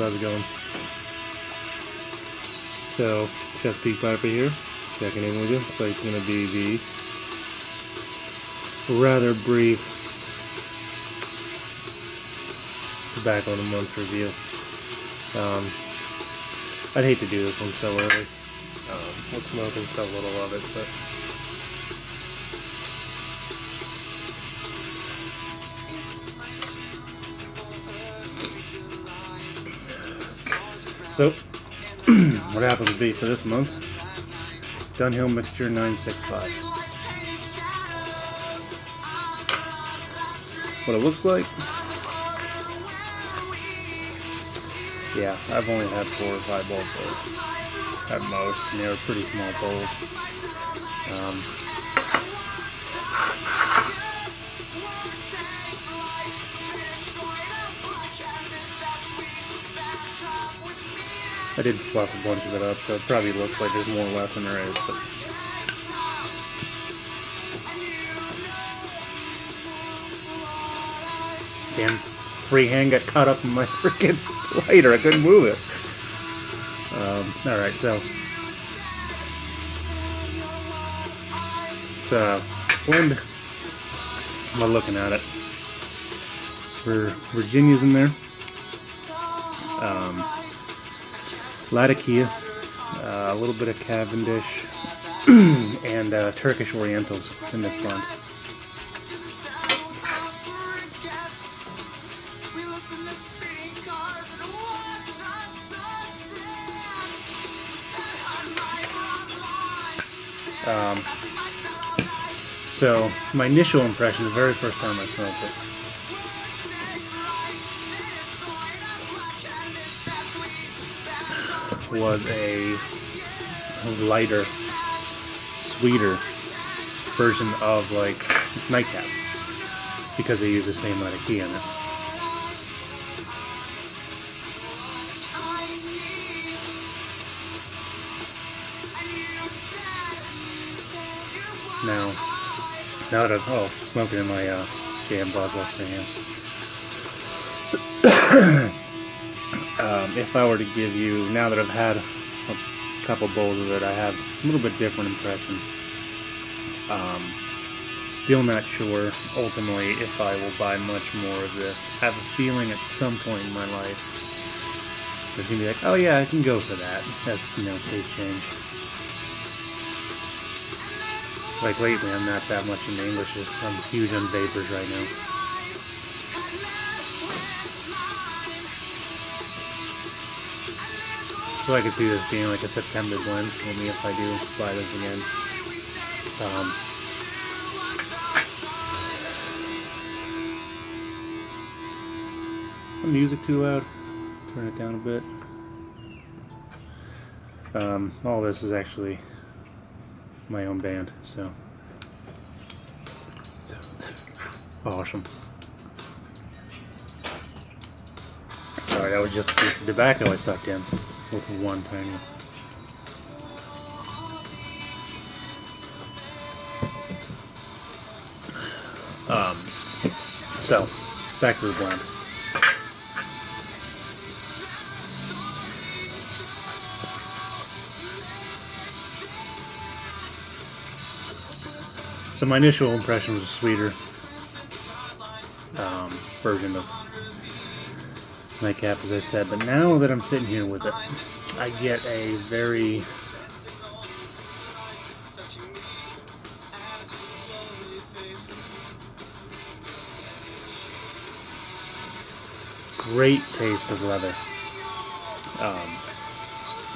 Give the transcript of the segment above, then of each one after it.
how's it going? So, Chesapeake Piper here, checking in with you. So it's going to be the rather brief tobacco of the month review. I'd hate to do this one so early. We're smoking so little of it, but so what happens to be for this month? Dunhill Mixture 965. What it looks like? Yeah, I've only had 4 or 5 bowls of those at most, and they were pretty small bowls. I did fluff a bunch of it up, so it probably looks like there's more left than there is, but damn freehand got caught up in my freaking lighter. I couldn't move it. Alright, so blend. I'm looking at it. Virginia's in there. Latakia, a little bit of Cavendish, and Turkish Orientals in this blend. So my initial impression, the very first time I smoked it, was a lighter, sweeter version of like Nightcap, because they use the same Latakia in it. Now that I've smoking in my JM Boswell fan. If I were to give you, now that I've had a couple bowls of it, I have a little bit different impression. Still not sure ultimately if I will buy much more of this. I have a feeling at some point in my life there's gonna be like, oh yeah, I can go for that. That's, taste change. Like lately, I'm not that much into English. I'm huge on vapors right now. So I can see this being like a September blend for me if I do buy this again. The music too loud? Turn it down a bit. All this is actually my own band, so awesome. Sorry, that was just a piece of tobacco I sucked in with one tiny. So back to the blend. So my initial impression was a sweeter version of Nightcap, as I said, but now that I'm sitting here with it, I get a very great taste of leather.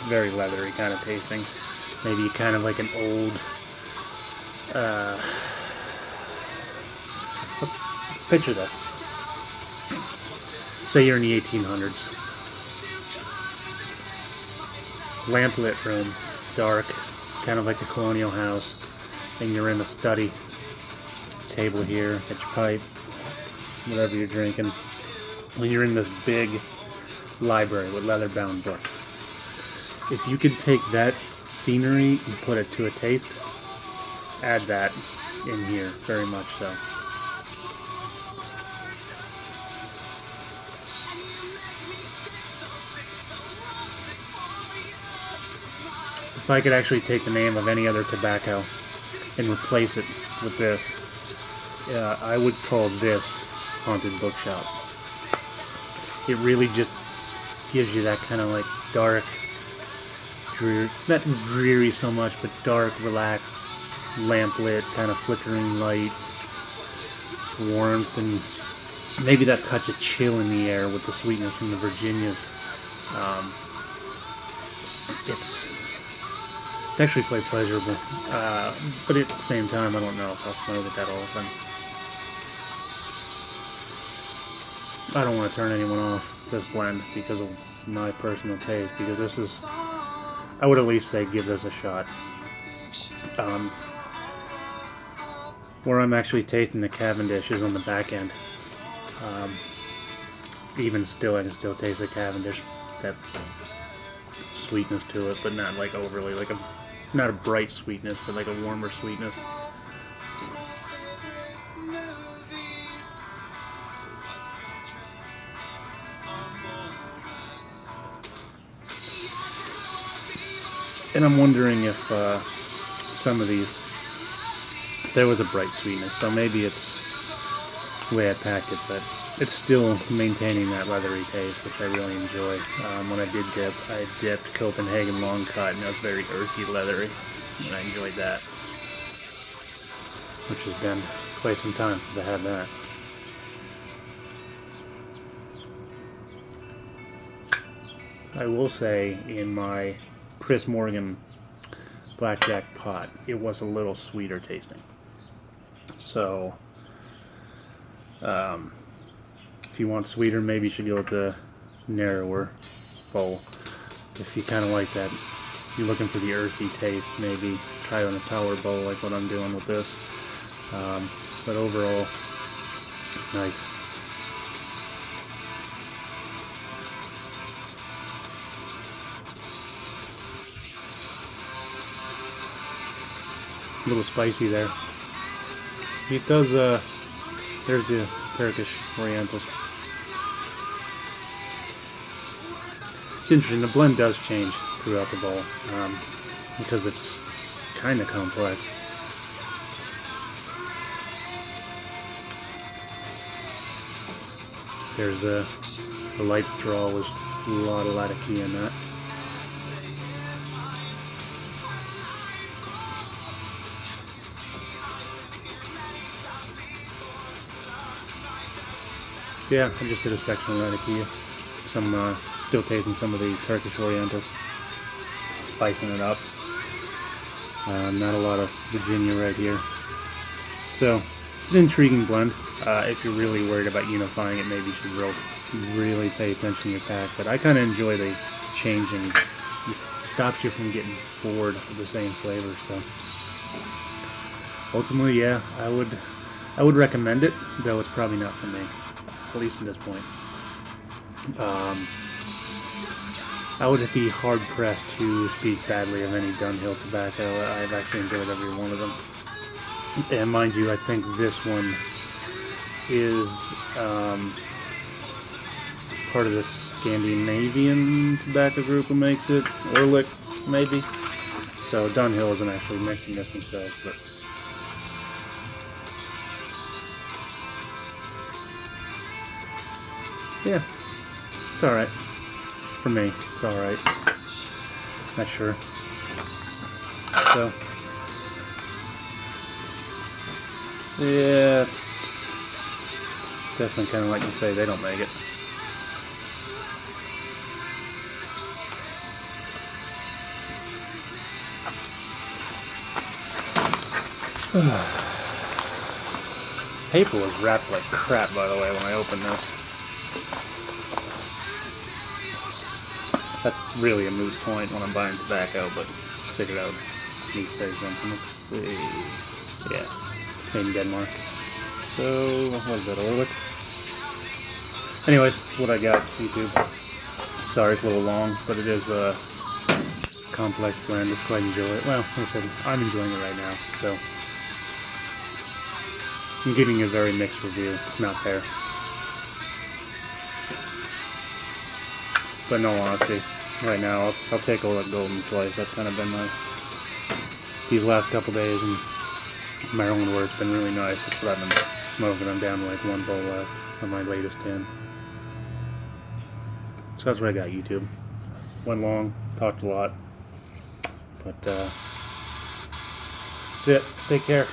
Very leathery kind of tasting. Maybe kind of like an old picture this. Say you're in the 1800s. Lamplit room, dark, kind of like a colonial house, and you're in a study. Table here, get your pipe, whatever you're drinking. And you're in this big library with leather-bound books. If you could take that scenery and put it to a taste, add that in here, very much so. if I could actually take the name of any other tobacco and replace it with this, I would call this Haunted Bookshop. It really just gives you that kind of like dark, dreary, not dreary so much, but dark, relaxed, lamplit, kind of flickering light, warmth, and maybe that touch of chill in the air with the sweetness from the Virginias. It's actually quite pleasurable, but at the same time, I don't know if I'll smoke it that often. I don't want to turn anyone off this blend because of my personal taste, because this is, I would at least say give this a shot. Where I'm actually tasting the Cavendish is on the back end. Even still, I can still taste the Cavendish, that sweetness to it, but not like overly, like not a bright sweetness, but like a warmer sweetness. And I'm wondering if some of these, there was a bright sweetness, so maybe it's the way I packed it, but it's still maintaining that leathery taste, which I really enjoy. When I did dip, I dipped Copenhagen Long Cut, and it was very earthy, leathery, and I enjoyed that, which has been quite some time since I had that. I will say, in my Chris Morgan Blackjack pot, it was a little sweeter tasting. So, if you want sweeter, maybe you should go with the narrower bowl. If you kind of like that, you're looking for the earthy taste, maybe try it on a tower bowl like what I'm doing with this. But overall, it's nice. A little spicy there. It does, there's the Turkish Orientals. It's interesting, the blend does change throughout the bowl, because it's kind of complex. There's the light draw was a lot of key in that. Yeah, I just did a section of Radikia. Some, still tasting some of the Turkish Orientals. Spicing it up. Not a lot of Virginia right here. So, it's an intriguing blend. If you're really worried about unifying it, maybe you should really pay attention to your pack. But I kind of enjoy the changing. It stops you from getting bored of the same flavor. So, ultimately, yeah, I would recommend it, though it's probably not for me. At least at this point. I would be hard-pressed to speak badly of any Dunhill tobacco. I've actually enjoyed every one of them. And mind you, I think this one is part of the Scandinavian tobacco group who makes it. Orlik, maybe. So Dunhill isn't actually mixing this themselves, but yeah, it's alright. For me, it's alright. Not sure. So, yeah, it's definitely kind of like you say, they don't make it. Paper was wrapped like crap, by the way, when I opened this. That's really a moot point when I'm buying tobacco, but I figured I would need to say something. Let's see. Yeah, made in Denmark. So, what is that, Orlik? Anyways, that's what I got, YouTube. Sorry it's a little long, but it is a complex blend. Just quite enjoy it. Well, like I said, I'm enjoying it right now, so I'm giving you a very mixed review. It's not fair. But in all honesty, right now. I'll take a golden slice. That's kind of been these last couple days in Maryland where it's been really nice. That's what I've been smoking. I'm down to like one bowl left on my latest 10. So that's what I got, YouTube. Went long, talked a lot, but that's it. Take care.